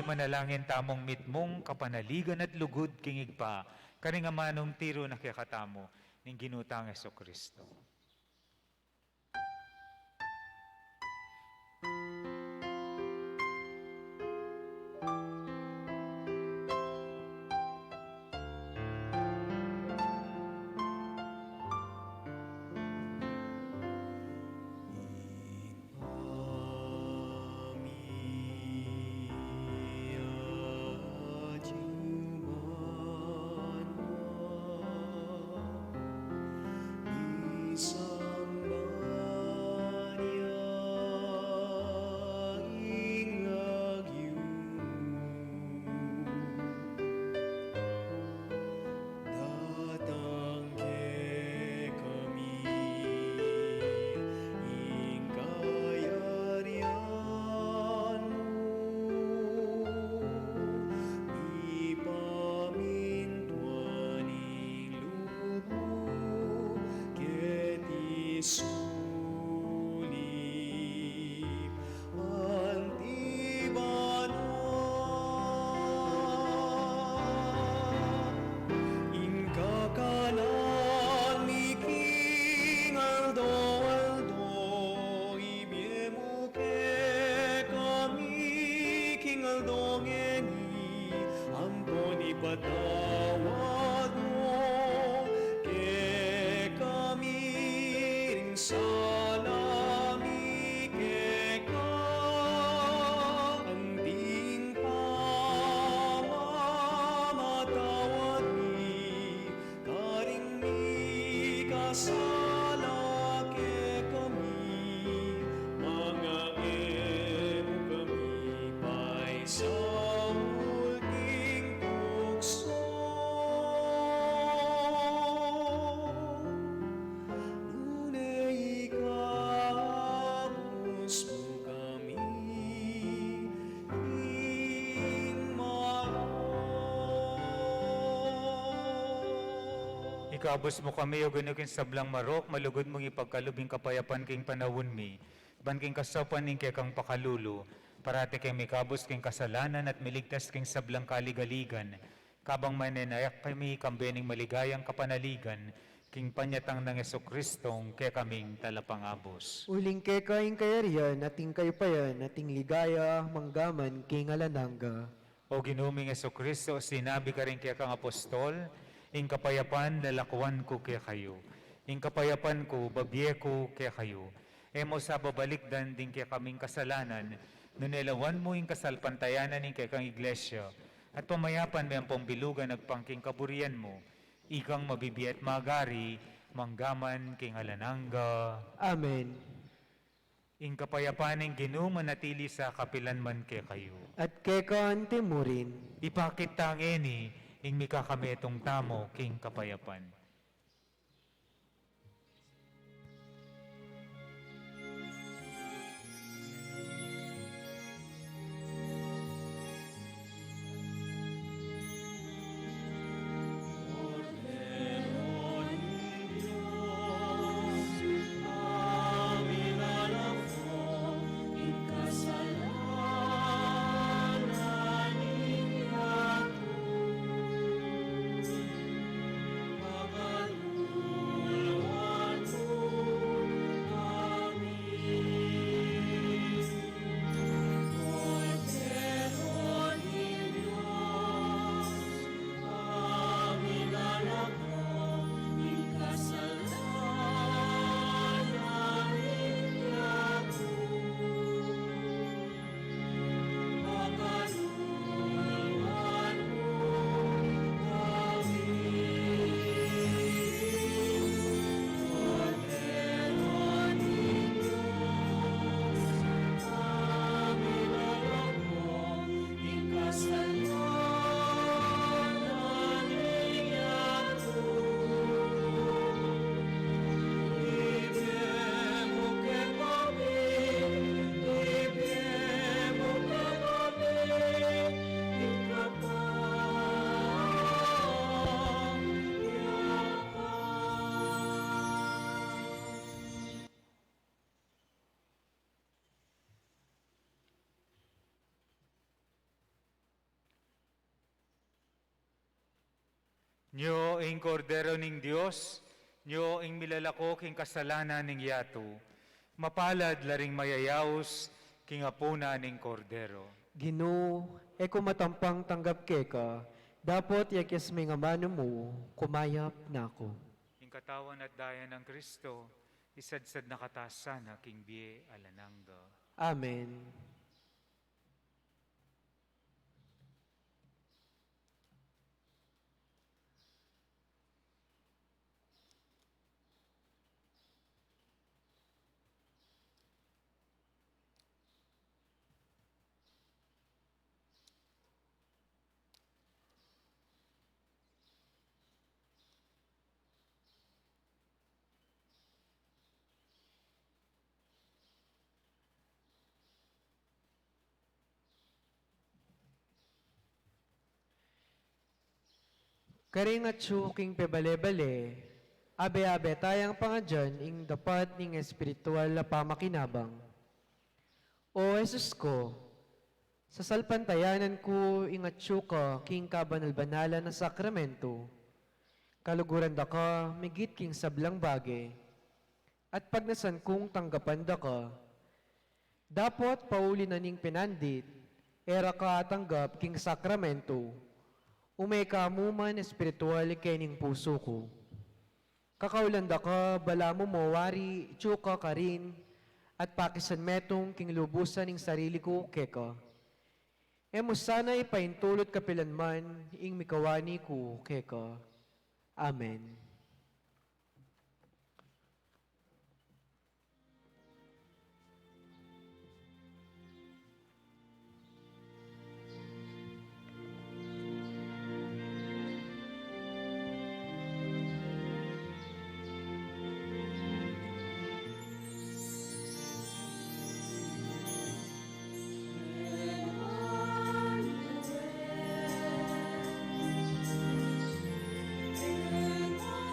Manalangin tamong mitmong kapanaligan at lugod kingig pa, kaning amanong tiro na kayakatamo, ning ginutang Heso Kristo. sulip antibano Inka kanan ni King Aldo ibiemo ke kami King Aldo ngeni ampon ipatawad mo ke kami ring salami ke ka anding pamamatawad ni karing mi kasala ke kami mga emo kami pa'y sa ulting tukso nunay ikapos mo kami ingmaro Ikabos mo kami o ganukin sablang marok, malugod mong ipagkalubing kapayapan king panawon mi, ban king kasapan ning kekang pakalulu, parati kay mikabos king kasalanan at miligtas king sablang kaligaligan, kabang mananayak kami kambening maligayang kapanaligan, king panyatang ng Jesukristong ke kaming talapangabos. Uling kekaing kayarian, ating kaypayan, ating ligaya, manggaman, king alananga. O ginuming Jesucristo, sinabi ka rin kaya kang apostol, ing kapayapan lalakwan ko kaya kayo. Ing kapayapan ko, babye ko kaya kayo. Emo sa babalikdan din kaya kaming kasalanan, nunelawan mo ing kasalpantayanan ing kaya kang iglesia, at pamayapan may ang pambilugan nagpangking kaburian mo, ikang mabibi at magari, manggaman king alananga. Amen. Ing kapayapan ng Ginoo manatili sa kapilanman kaya kayo. At kekan timurin, Ipakit tangeni, ing mika kami itong tamo, king kapayapan. Nyo ing kordero ning Dios, nyo ing milalako king kasalanan ning yato, mapalad laring mayayaos king apuna ning kordero. Ginoo, eko matampang tanggap keka, dapat yakis may nga mano mo, kumayap na ako. Ing katawan at daya ng Kristo, isadsad na katasan na king biye alananga. Amen. Karing at king pebale-bale, Abe-abe tayang pangadyan ing dapat ning espiritual na pamakinabang. O Jesus ko, sa salpantayanan ko ingatyo ka king kabanal-banala na sakramento, kaluguran da ka, migit king sablang bagay, at pagnasan kong tanggapan da ka, dapat pauli na ning pinandit, era ka tanggap king sakramento, umay ka muman espiritual kening puso ko. Kakaulanda ka, bala mo mawari, tsuka ka rin, at pakisan metong king lubusan ning sarili ko keka. Emo sana ipaintulot kapilanman, ing mikawani ko keka. Amen. Emmanuel,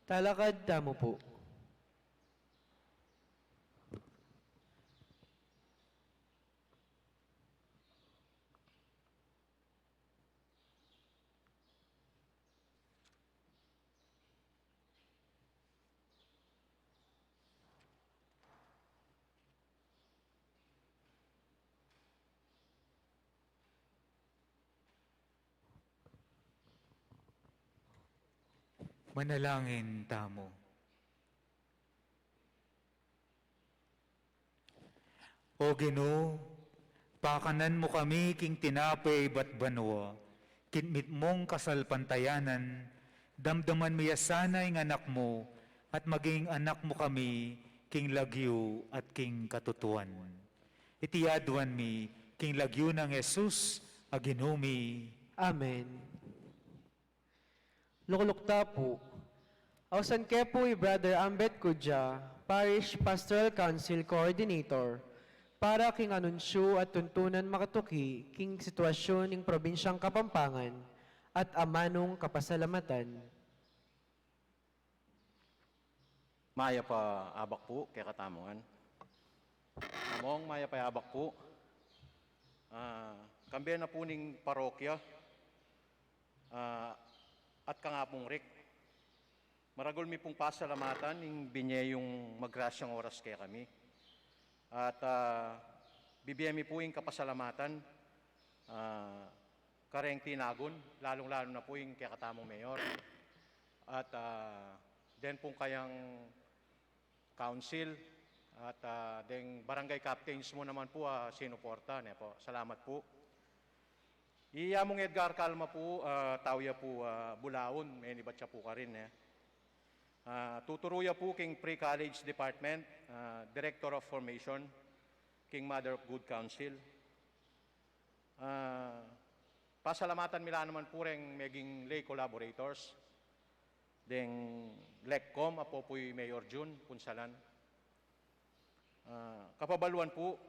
Talakad tamo po. Manalangin tamo. O Ginoo, pakanan mo kami king tinapay bat banwa, kinmit mong kasalpantayanan, damdaman miya sanay ng anak mo, at maging anak mo kami, king lagyo at king katutuan. Itiyaduan mi, king lagyo ng Jesus, aginumi. Amen. Luklukta po. Ausan ke po Brother Ambet Kudja, Parish Pastoral Council Coordinator, para king anunsyo at tuntunan makatuki king sitwasyon ng probinsyang Kapampangan at amanong kapasalamatan. Maya pa abak po, kaya katamongan. Among maya pa abak po. Kambiyan na po ning parokya at kangapong rik. Maragol mi pong pasalamatan ning binye yung magrasyang oras kaya kami. At bibiyami po yung kapasalamatan kareng tinagon, lalong-lalo na po yung kaya katamong mayor. At then pong kayang council at then barangay captains mo naman po sinuporta. Po. Salamat po. Iyamong Edgar Calma po, tawya po Bulaon, may nibat siya po ka rin. Tuturuya po king Pre-College Department, Director of Formation, king Mother of Good Counsel. Pasalamatan mila naman po rin maging lay collaborators, deng LECCOM, apo po'y Mayor June, Punsalan. Kapabaluan po,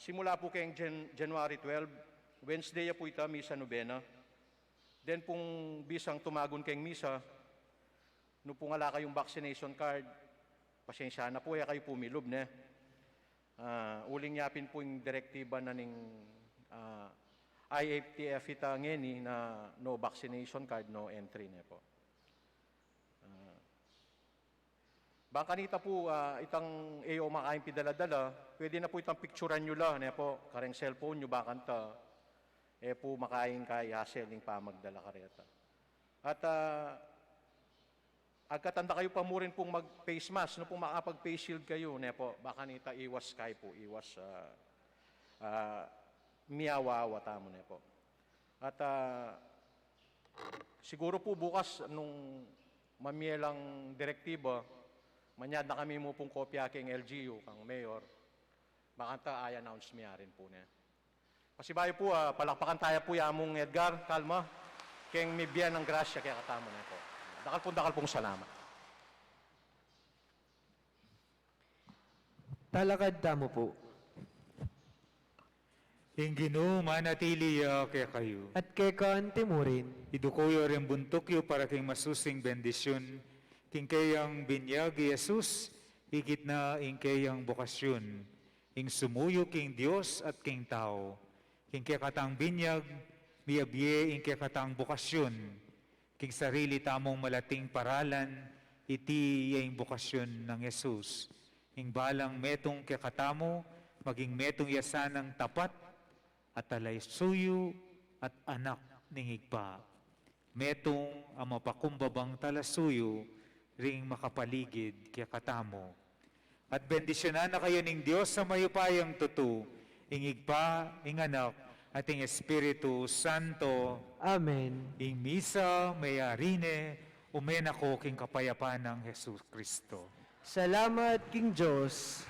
simula po kayong January 12, Wednesday po ita, Misa Novena. Then pong bisang tumagon kayong Misa, no pong ala kayong vaccination card, pasensya na po, kayo pumilob na. Uling yapin po yung direktiba na ning IATF ita ngeni na no vaccination card, no entry na po. Bangkanita po, itang AO makain pidala-dala, pwede na po itang picturean nyo lang, po, kareng cellphone nyo, bakanta, po makain kay hassling pa magdala kareta. At agkatanda kayo pa mo rin pong mag-face mask, no pong makapag-face shield kayo, po, baka nita iwas kayo po, iwas miyawa-awa tamo po. At siguro po bukas nung mamielang direktiba, manyad na kami mo pong kopya king LGU, kang mayor, bakanta ay announce miya rin po niya. Kasi bayo po, palakpakan tayo po yamong Edgar Calma, king mibyan ng grasya kaya katamo na po. Dakal pong salamat. Talakad tamo po. Ing Ginoo manatili kaya kayo. At kekan timurin. Idukoyo rin buntukyo para king masusing bendisyon, king kayang binyag Jesus, higit na ing kayang bokasyon, ing sumuyo king Dios at king tao, king kayakatang binyag, miyabye ing kayakatang bokasyon, king sarili tamong malating paralan, iti yung bokasyon ng Jesus, ing balang metong kayakatamo, maging metong yasanang tapat, at alay suyo at anak ning higpa. Metong ang mapakumbabang talasuyo, ring makapaligid kaya katamo. At bendisyonan na kayo ning Diyos sa mayupayang tutu, ingig pa, ing anak, at ing Espiritu Santo. Amen. Ing misa, mayarine, umen ako king kapayapaan ng Jesus Kristo. Salamat king Diyos.